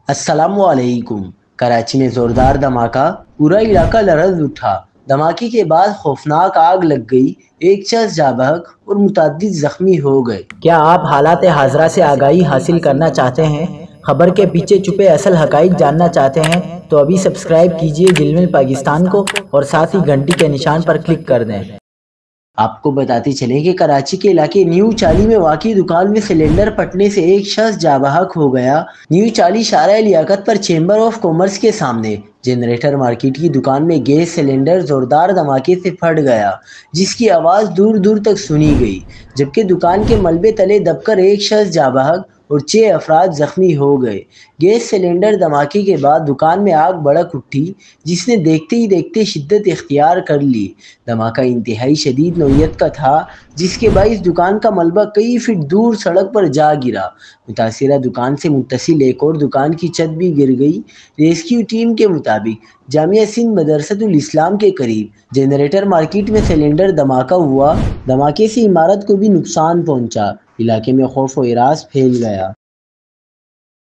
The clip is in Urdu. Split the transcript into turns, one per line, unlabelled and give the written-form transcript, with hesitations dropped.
السلام علیکم۔ کراچی میں زوردار دھماکہ، پورا علاقہ لرز اٹھا۔ دھماکے کے بعد خوفناک آگ لگ گئی، ایک شخص جاں بحق اور متعدد زخمی ہو گئے۔
کیا آپ حالات حاضرہ سے آگاہی حاصل کرنا چاہتے ہیں؟ خبر کے پیچھے چھپے اصل حقائق جاننا چاہتے ہیں تو ابھی سبسکرائب کیجئے دل میں پاکستان کو اور ساتھ ہی گھنٹی کے نشان پر کلک کر دیں۔
آپ کو بتاتے چلیں کہ کراچی کے علاقے نیو چالی میں واقع دکان میں سلنڈر پھٹنے سے ایک شخص جاں بحق ہو گیا۔ نیو چالی شارع لیاقت پر چیمبر آف کامرس کے سامنے جنریٹر مارکیٹ کی دکان میں گیس سلنڈر زوردار دھماکے سے پھٹ گیا، جس کی آواز دور دور تک سنی گئی، جبکہ دکان کے ملبے تلے دب کر ایک شخص جاں بحق اور 6 افراد زخمی ہو گئے۔ گیس سلنڈر دھماکے کے بعد دکان میں آگ بھڑک اٹھی، جس نے دیکھتے ہی دیکھتے شدت اختیار کر لی۔ دھماکہ انتہائی شدید نوعیت کا تھا، جس کے باعث دکان کا ملبہ کئی فٹ دور سڑک پر جا گرا۔ متاثرہ دکان سے متصل ایک اور دکان کی چھت بھی گر گئی۔ ریسکیو ٹیم کے مطابق جامعہ سندھ مدرسۃ الاسلام کے قریب جنریٹر مارکیٹ میں سلنڈر دھماکہ ہوا۔ دھماکے سے عمارت کو بھی نقصان پہنچا، علاقے میں خوف و ہراس پھیل گیا۔